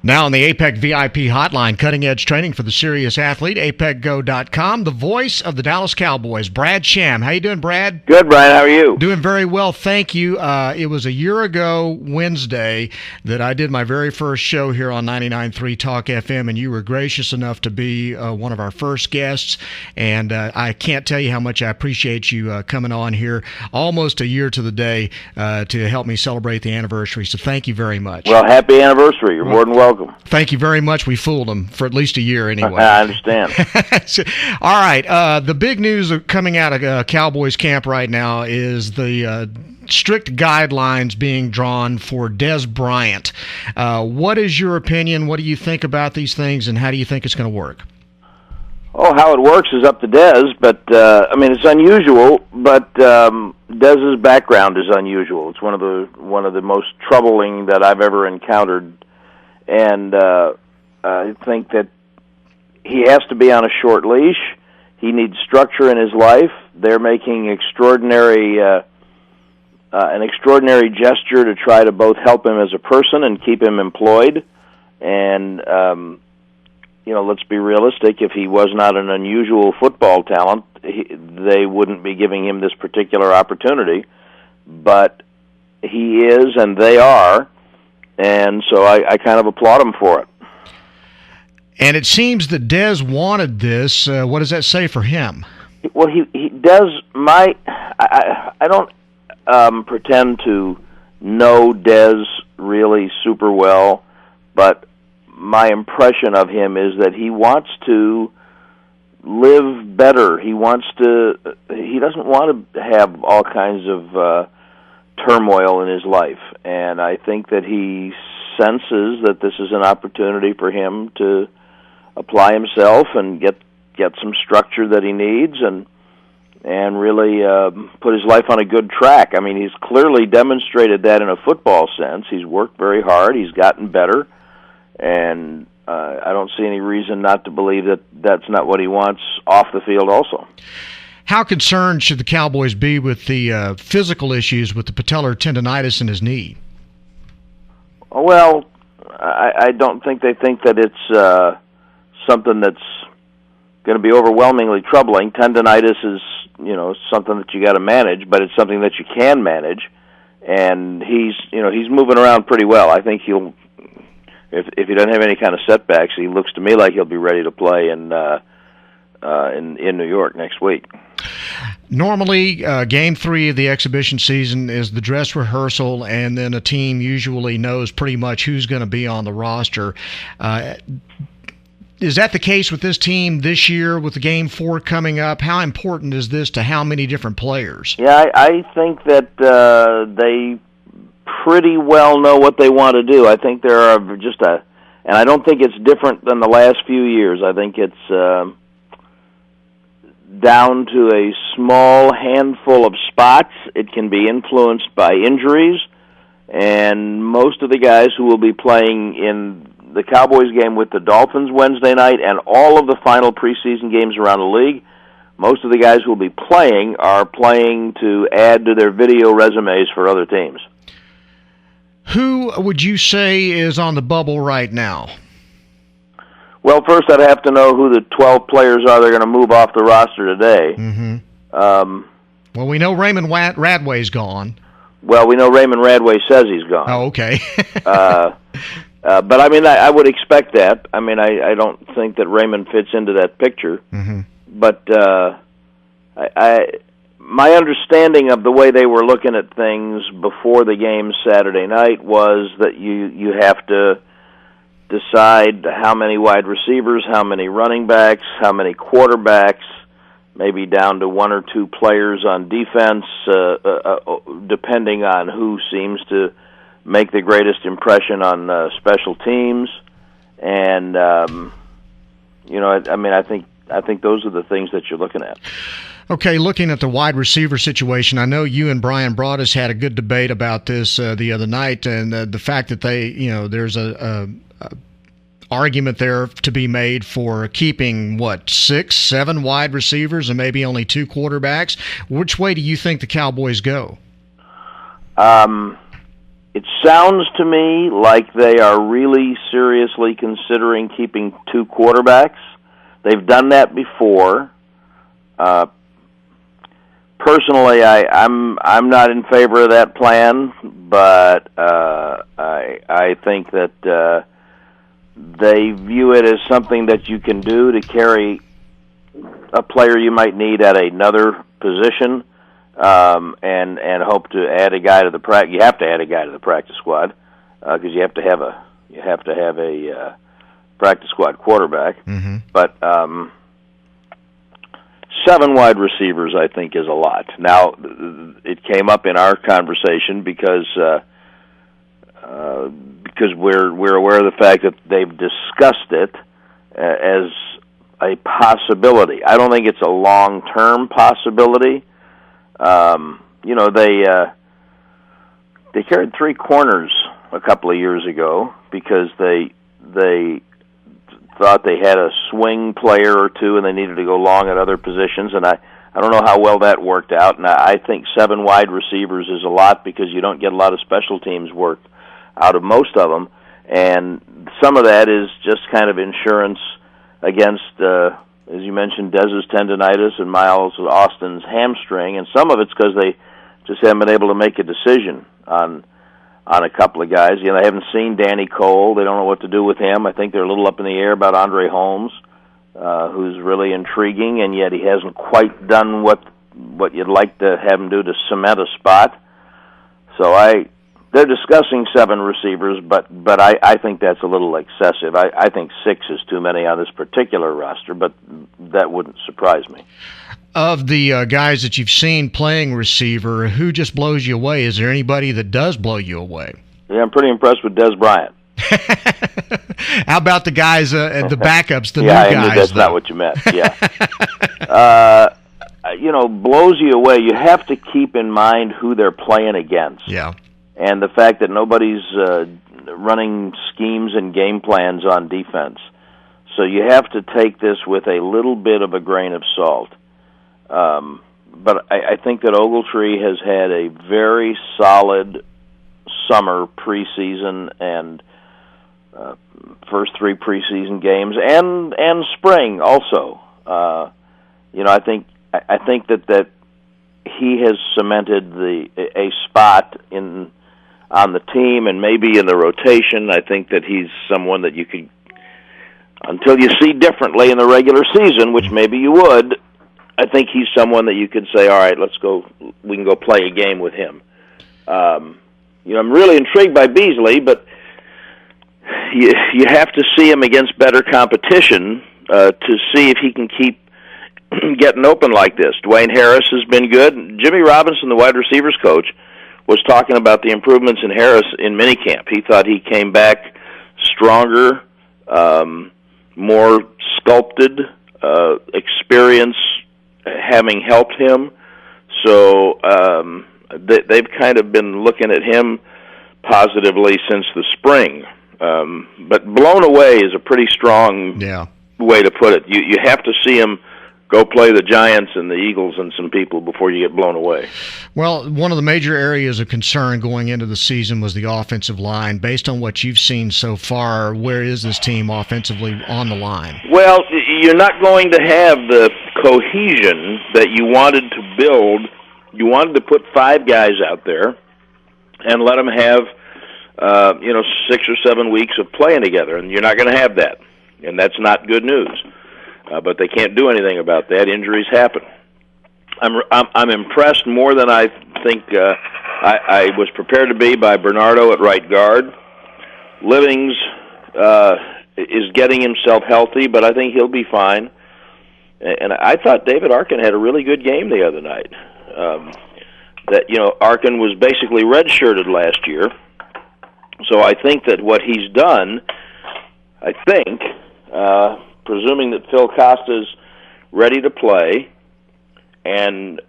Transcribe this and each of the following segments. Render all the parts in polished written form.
Now on the APEC VIP hotline, cutting-edge training for the serious athlete, apecgo.com, the voice of the Dallas Cowboys, Brad Sham. How you doing, Brad? Good, Bryan. How are you? Doing very well, thank you. It was a year ago Wednesday that I did my very first show here on 99.3 Talk FM, and you were gracious enough to be one of our first guests, and I can't tell you how much I appreciate you coming on here almost a year to the day to help me celebrate the anniversary, so thank you very much. Well, happy anniversary. You're more than welcome. Thank you very much. We fooled them for at least a year anyway. I understand. All right. The big news coming out of Cowboys camp right now is the strict guidelines being drawn for Dez Bryant. What is your opinion? What do you think about these things, and how do you think it's going to work? Oh, how it works is up to Dez, but it's unusual. But Dez's background is unusual. It's one of the most troubling that I've ever encountered. And I think that he has to be on a short leash. He needs structure in his life. They're making an extraordinary gesture to try to both help him as a person and keep him employed. And let's be realistic. If he was not an unusual football talent, they wouldn't be giving him this particular opportunity. But he is, and they are. And so I kind of applaud him for it. And it seems that Dez wanted this. What does that say for him? Well, he does. I don't pretend to know Dez really super well, but my impression of him is that he wants to live better. He doesn't want to have all kinds of turmoil in his life, and I think that he senses that this is an opportunity for him to apply himself and get some structure that he needs and really put his life on a good track. I mean, he's clearly demonstrated that in a football sense. He's worked very hard. He's gotten better, and I don't see any reason not to believe that that's not what he wants off the field also. How concerned should the Cowboys be with the physical issues with the patellar tendonitis in his knee? Well, I don't think they think that it's something that's going to be overwhelmingly troubling. Tendonitis is, something that you got to manage, but it's something that you can manage. And he's moving around pretty well. I think he'll, if he doesn't have any kind of setbacks, he looks to me like he'll be ready to play in New York next week. Normally, Game 3 of the exhibition season is the dress rehearsal, and then a team usually knows pretty much who's going to be on the roster. Is that the case with this team this year with the Game 4 coming up? How important is this to how many different players? Yeah, I think that they pretty well know what they want to do. I think there are and I don't think it's different than the last few years. I think it's down to a small handful of spots. It can be influenced by injuries, and most of the guys who will be playing in the Cowboys game with the Dolphins Wednesday night and all of the final preseason games around the league, most of the guys who will be playing are playing to add to their video resumes for other teams. Who would you say is on the bubble right now? Well, first I'd have to know who the 12 players are they're going to move off the roster today. Mm-hmm. Well, we know Raymond Radway's gone. Well, we know Raymond Radway says he's gone. Oh, okay. But, I would expect that. I don't think that Raymond fits into that picture. Mm-hmm. But my understanding of the way they were looking at things before the game Saturday night was that you have to decide how many wide receivers, how many running backs, how many quarterbacks, maybe down to one or two players on defense, depending on who seems to make the greatest impression on special teams. And I think those are the things that you're looking at. Okay, looking at the wide receiver situation, I know you and Bryan Broaddus had a good debate about this the other night, and the fact that there's a argument there to be made for keeping, 6, 7 wide receivers and maybe only 2 quarterbacks. Which way do you think the Cowboys go? it sounds to me like they are really seriously considering keeping two quarterbacks. They've done that before. Personally, I'm not in favor of that plan, but I think that they view it as something that you can do to carry a player you might need at another position, and hope to add a guy to the practice. You have to add a guy to the practice squad because you have to have a practice squad quarterback. Mm-hmm. But 7 wide receivers, I think, is a lot. Now, it came up in our conversation because we're aware of the fact that they've discussed it as a possibility. I don't think it's a long-term possibility. They carried 3 corners a couple of years ago because they thought they had a swing player or two and they needed to go long at other positions, and I don't know how well that worked out, and I think 7 wide receivers is a lot because you don't get a lot of special teams work out of most of them, and some of that is just kind of insurance against, as you mentioned, Dez's tendonitis and Miles Austin's hamstring, and some of it's because they just haven't been able to make a decision on a couple of guys. They haven't seen Danny Cole. They don't know what to do with him. I think they're a little up in the air about Andre Holmes, who's really intriguing, and yet he hasn't quite done what you'd like to have him do to cement a spot. So they're discussing 7 receivers, but I think that's a little excessive. I think 6 is too many on this particular roster, but that wouldn't surprise me. Of the guys that you've seen playing receiver, who just blows you away? Is there anybody that does blow you away? Yeah, I'm pretty impressed with Dez Bryant. How about the guys, the backups, the yeah, new guys? Yeah, that's not what you meant. Yeah. Blows you away. You have to keep in mind who they're playing against. Yeah. And the fact that nobody's running schemes and game plans on defense. So you have to take this with a little bit of a grain of salt. But I think that Ogletree has had a very solid summer preseason and first 3 preseason games and spring also. I think that he has cemented a spot on the team and maybe in the rotation. I think that he's someone that you could, until you see differently in the regular season, which maybe you would, I think he's someone that you could say, all right, we can go play a game with him. I'm really intrigued by Beasley, but you have to see him against better competition to see if he can keep getting open like this. Dwayne Harris has been good. Jimmy Robinson, the wide receivers coach, was talking about the improvements in Harris in minicamp. He thought he came back stronger, more sculpted, experience having helped him. So they've kind of been looking at him positively since the spring. But blown away is a pretty strong way to put it. You have to see him go play the Giants and the Eagles and some people before you get blown away. Well, one of the major areas of concern going into the season was the offensive line. Based on what you've seen so far, where is this team offensively on the line? Well, you're not going to have the cohesion that you wanted to build. You wanted to put 5 guys out there and let them have 6 or 7 weeks of playing together, and you're not going to have that, and that's not good news. But they can't do anything about that. Injuries happen. I'm impressed more than I think I was prepared to be by Bernardo at right guard. Livings is getting himself healthy, but I think he'll be fine. And I thought David Arkin had a really good game the other night. Arkin was basically redshirted last year. So I think that what he's done, presuming that Phil Costa's ready to play and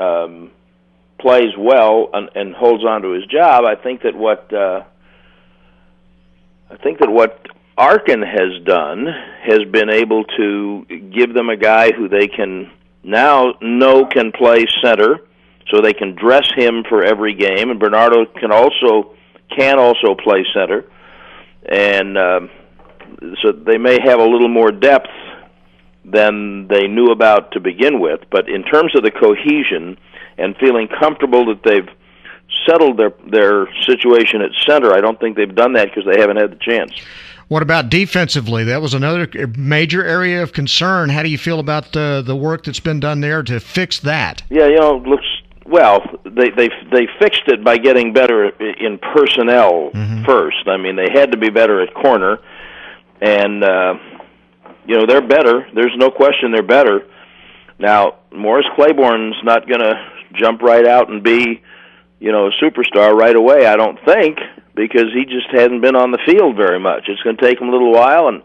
plays well and holds on to his job, I think that what Arkin has done has been able to give them a guy who they can now know can play center, so they can dress him for every game, and Bernardo can also can also play center, and so they may have a little more depth than they knew about to begin with. But in terms of the cohesion and feeling comfortable that they've settled their situation at center, I don't think they've done that because they haven't had the chance. What about defensively? That was another major area of concern. How do you feel about the work that's been done there to fix that? Yeah, looks well. They fixed it by getting better in personnel first. I mean, they had to be better at corner, and they're better. There's no question they're better. Now, Morris Claiborne's not going to jump right out and be, a superstar right away, I don't think, because he just hasn't been on the field very much. It's going to take him a little while, and,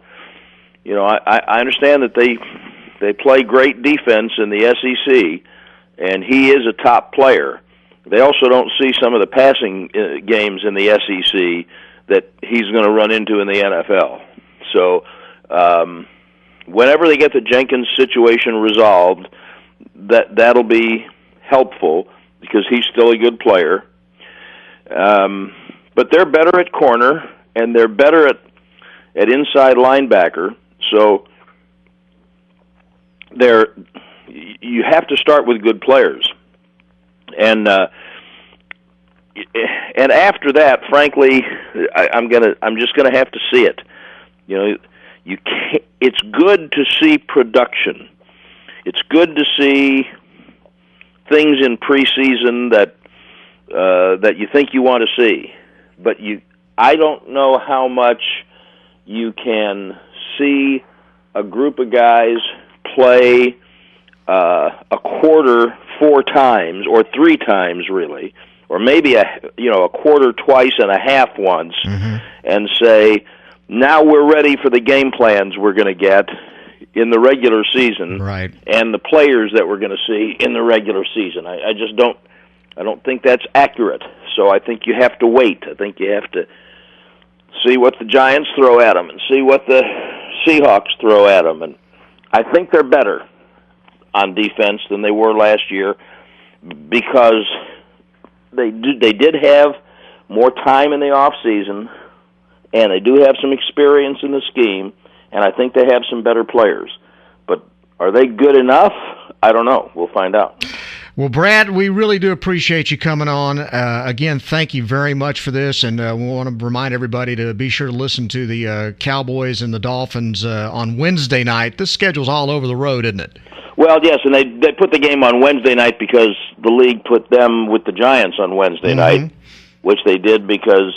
I understand that they play great defense in the SEC, and he is a top player. They also don't see some of the passing games in the SEC that he's going to run into in the NFL. So, whenever they get the Jenkins situation resolved, that'll be helpful because he's still a good player. But they're better at corner, and they're better at inside linebacker. So you have to start with good players. And after that, frankly, I'm just gonna have to see it. You can't, it's good to see production. It's good to see things in preseason that you think you want to see, but I don't know how much you can see a group of guys play a quarter 4 times or 3 times really, or maybe a quarter twice and a half once, and say, now we're ready for the game plans we're going to get in the regular season, right, and the players that we're going to see in the regular season. I just don't think that's accurate. So I think you have to wait. I think you have to see what the Giants throw at them and see what the Seahawks throw at them. And I think they're better on defense than they were last year because they did have more time in the off season, and they do have some experience in the scheme, and I think they have some better players. But are they good enough? I don't know. We'll find out. Well, Brad, we really do appreciate you coming on. Again, thank you very much for this, and we want to remind everybody to be sure to listen to the Cowboys and the Dolphins on Wednesday night. This schedule's all over the road, isn't it? Well, yes, and they put the game on Wednesday night because the league put them with the Giants on Wednesday night, which they did because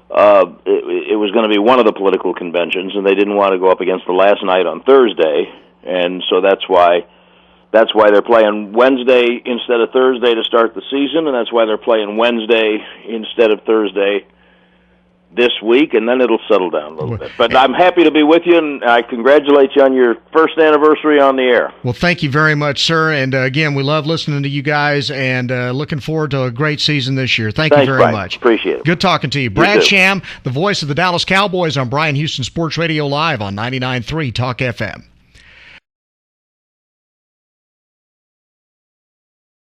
it was going to be one of the political conventions, and they didn't want to go up against the last night on Thursday, and so that's why they're playing Wednesday instead of Thursday to start the season, and that's why they're playing Wednesday instead of Thursday this week, and then it'll settle down a little bit. But I'm happy to be with you, and I congratulate you on your first anniversary on the air. Well, thank you very much, sir. And again, we love listening to you guys, and looking forward to a great season this year. Thanks, you very Brian. much. Appreciate it. Good talking to you. Brad Sham, the voice of the Dallas Cowboys on Bryan Houston Sports Radio Live on 99.3 Talk FM.